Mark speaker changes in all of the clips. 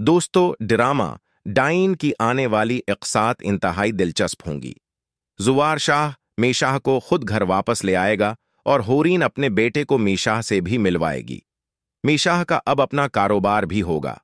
Speaker 1: दोस्तों, drama dine की आने वाली इक़्सात इंतहाई दिलचस्प होंगी। जुवार शाह मीशाह को खुद घर वापस ले आएगा और होरीन अपने बेटे को मीशाह से भी मिलवाएगी। मीशाह का अब अपना कारोबार भी होगा।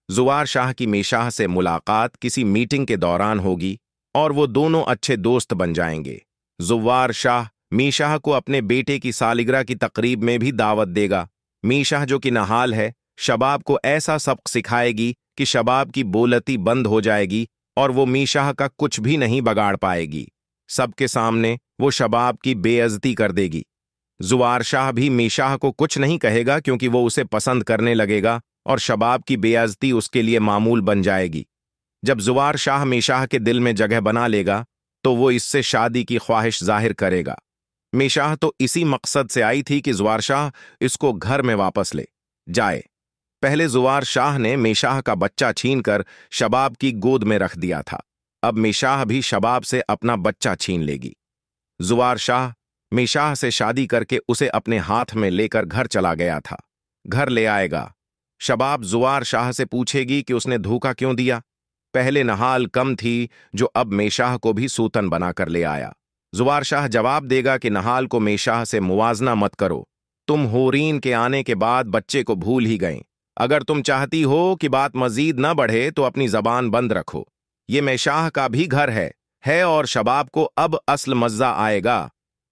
Speaker 1: जुवार शाह की मीशाह से मुलाकात किसी मीटिंग के दौरान होगी और वो दोनों अच्छे दोस्त बन जाएंगे। जुवार शाह मीशाह को अपने बेटे की सालिगिरह की तकरीब में भी दावत देगा। मीशाह जो कि नहाल है, शबाब को ऐसा सबक सिखाएगी कि शबाब की बोलती बंद हो जाएगी और वो मीशाह का कुछ भी नहीं बगाड़ पाएगी। सबके सामने वो शबाब की बेइज्जती कर देगी। जुवार शाह भी मीशाह को कुछ नहीं कहेगा क्योंकि वो उसे पसंद करने लगेगा और शबाब की बेइज्जती उसके लिए मामूल बन जाएगी। जब जुवार शाह मीशाह के दिल में जगह बना लेगा तो वो इससे शादी की ख्वाहिश जाहिर करेगा। मीशाह तो इसी मकसद से आई थी कि जुवार शाह इसको घर में वापस ले जाए। पहले जुवार शाह ने मीशाह का बच्चा छीनकर शबाब की गोद में रख दिया था। अब मीशाह भी शबाब से अपना बच्चा छीन लेगी। जुवार शाह मीशाह से शादी करके उसे अपने हाथ में लेकर घर चला गया था। घर ले आएगा। शबाब जुवार शाह से पूछेगी कि उसने धोखा क्यों दिया। पहले नहाल कम थी जो अब मीशाह को भी सूतन बनाकर ले आया। जुवार शाह जवाब देगा कि नहाल को मीशाह से मुवाजना मत करो। तुम होरीन के आने के बाद बच्चे को भूल ही गए। अगर तुम चाहती हो कि बात मजीद न बढ़े तो अपनी जबान बंद रखो। ये मीशाह का भी घर है और शबाब को अब असल मज़ा आएगा।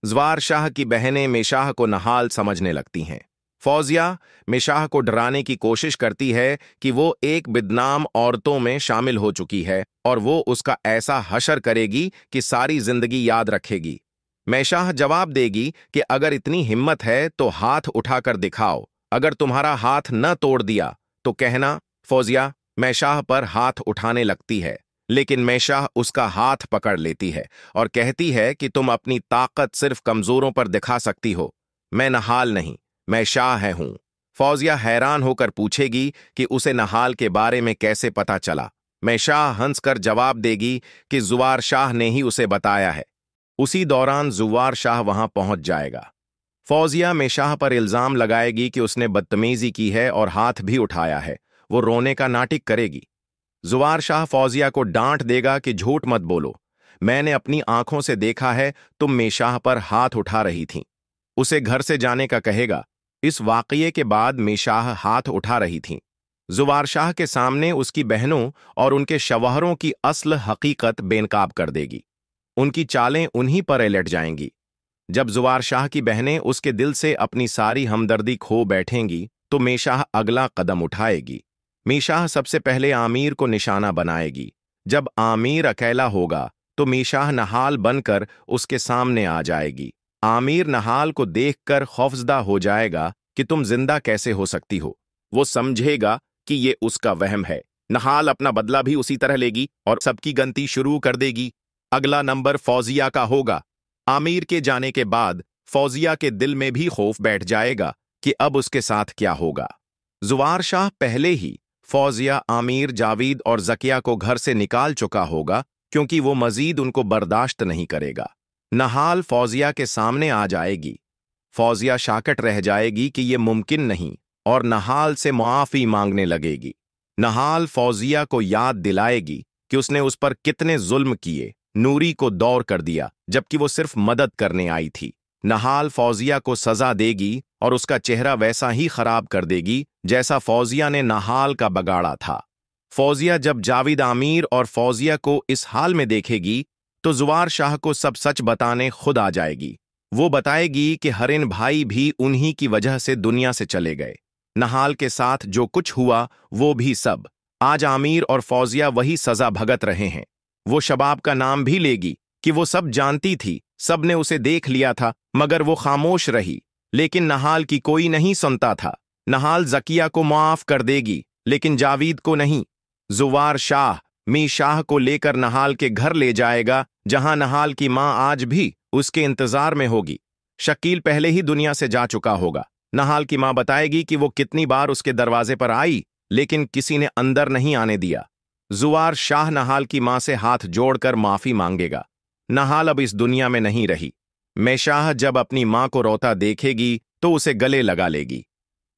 Speaker 1: जुवार शाह की बहनें मीशाह को नहाल समझने लगती हैं। फौजिया मीशाह को डराने की कोशिश करती है कि वो एक बदनाम औरतों में शामिल हो चुकी है और वो उसका ऐसा हशर करेगी कि सारी जिंदगी याद रखेगी। मीशाह जवाब देगी कि अगर इतनी हिम्मत है तो हाथ उठाकर दिखाओ। अगर तुम्हारा हाथ न तोड़ दिया तो कहना। फौजिया मीशाह पर हाथ उठाने लगती है, लेकिन मीशाह उसका हाथ पकड़ लेती है और कहती है कि तुम अपनी ताकत सिर्फ कमजोरों पर दिखा सकती हो। मैं नहाल नहीं, मीशाह हूं। फौजिया हैरान होकर पूछेगी कि उसे नहाल के बारे में कैसे पता चला। मीशाह हंसकर जवाब देगी कि जुवार शाह ने ही उसे बताया है। उसी दौरान जुवार शाह वहां पहुंच जाएगा। फौजिया मीशाह पर इल्जाम लगाएगी कि उसने बदतमीजी की है और हाथ भी उठाया है। वो रोने का नाटक करेगी। जुवार शाह फौजिया को डांट देगा कि झूठ मत बोलो, मैंने अपनी आंखों से देखा है तुम मीशाह पर हाथ उठा रही थीं। उसे घर से जाने का कहेगा। इस वाकये के बाद मीशाह हाथ उठा रही थीं। जुवार शाह के सामने उसकी बहनों और उनके शवहरों की असल हकीकत बेनकाब कर देगी। उनकी चालें उन्हीं पर एलट जाएंगी। जब जुवार शाह की बहनें उसके दिल से अपनी सारी हमदर्दी खो बैठेंगी तो मीशाह अगला कदम उठाएगी। मीशाह सबसे पहले आमिर को निशाना बनाएगी। जब आमिर अकेला होगा तो मीशाह नहाल बनकर उसके सामने आ जाएगी। आमिर नहाल को देखकर खौफजदा हो जाएगा कि तुम जिंदा कैसे हो सकती हो। वो समझेगा कि ये उसका वहम है। नहाल अपना बदला भी उसी तरह लेगी और सबकी गिनती शुरू कर देगी। अगला नंबर फौजिया का होगा। आमिर के जाने के बाद फौजिया के दिल में भी खौफ बैठ जाएगा कि अब उसके साथ क्या होगा। जुवार शाह पहले ही फौजिया, आमिर, जावीद और जकिया को घर से निकाल चुका होगा क्योंकि वो मजीद उनको बर्दाश्त नहीं करेगा। नहाल फौजिया के सामने आ जाएगी। फौजिया शाकट रह जाएगी कि ये मुमकिन नहीं और नहाल से मुआफी मांगने लगेगी। नहाल फौजिया को याद दिलाएगी कि उसने उस पर कितने जुल्म किए, नूरी को दौर कर दिया जबकि वो सिर्फ मदद करने आई थी। नहाल फौजिया को सजा देगी और उसका चेहरा वैसा ही खराब कर देगी जैसा फौजिया ने नहाल का बगाड़ा था। फौजिया जब जाविद, आमिर और फौजिया को इस हाल में देखेगी तो जुवार शाह को सब सच बताने खुद आ जाएगी। वो बताएगी कि हरिन भाई भी उन्हीं की वजह से दुनिया से चले गए। नहाल के साथ जो कुछ हुआ वो भी सब आज आमिर और फौजिया वही सजा भगत रहे हैं। वो शबाब का नाम भी लेगी कि वो सब जानती थी, सब ने उसे देख लिया था, मगर वो खामोश रही। लेकिन नहाल की कोई नहीं सुनता था। नहाल जकिया को माफ कर देगी लेकिन जावीद को नहीं। जुवार शाह मीशाह को लेकर नहाल के घर ले जाएगा जहां नहाल की मां आज भी उसके इंतजार में होगी। शकील पहले ही दुनिया से जा चुका होगा। नहाल की मां बताएगी कि वो कितनी बार उसके दरवाजे पर आई लेकिन किसी ने अंदर नहीं आने दिया। जुवार शाह नहाल की मां से हाथ जोड़कर माफी मांगेगा। नहाल अब इस दुनिया में नहीं रही। मीशाह जब अपनी मां को रोता देखेगी तो उसे गले लगा लेगी।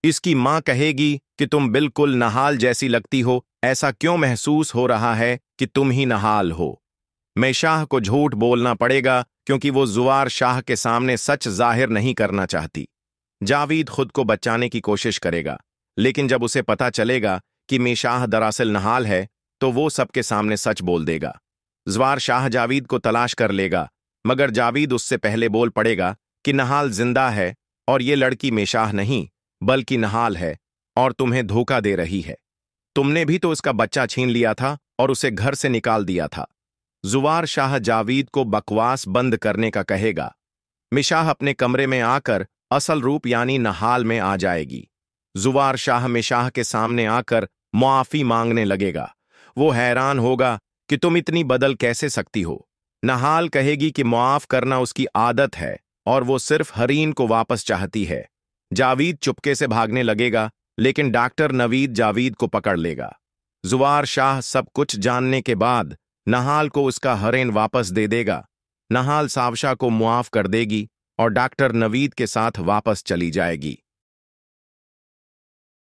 Speaker 1: इसकी मां कहेगी कि तुम बिल्कुल नहाल जैसी लगती हो, ऐसा क्यों महसूस हो रहा है कि तुम ही नहाल हो? मेशाह को झूठ बोलना पड़ेगा क्योंकि वो जुवार शाह के सामने सच जाहिर नहीं करना चाहती। जावीद खुद को बचाने की कोशिश करेगा, लेकिन जब उसे पता चलेगा कि मेशाह दरअसल नहाल है तो वो सबके सामने सच बोल देगा। जुवार शाह जावीद को तलाश कर लेगा, मगर जावीद उससे पहले बोल पड़ेगा कि नहाल जिंदा है और ये लड़की मेशाह नहीं बल्कि नहाल है और तुम्हें धोखा दे रही है। तुमने भी तो उसका बच्चा छीन लिया था और उसे घर से निकाल दिया था। जुवार शाह जावीद को बकवास बंद करने का कहेगा। मिशाह अपने कमरे में आकर असल रूप यानी नहाल में आ जाएगी। जुवार शाह मिशाह के सामने आकर मुआफी मांगने लगेगा। वो हैरान होगा कि तुम इतनी बदल कैसे सकती हो। नहाल कहेगी कि मुआफ करना उसकी आदत है और वो सिर्फ हरीन को वापस चाहती है। जावीद चुपके से भागने लगेगा, लेकिन डॉक्टर नवीद जावीद को पकड़ लेगा। जुवार शाह सब कुछ जानने के बाद नहाल को उसका हरेन वापस दे देगा। नहाल सावशा को मुआफ कर देगी और डॉक्टर नवीद के साथ वापस चली जाएगी।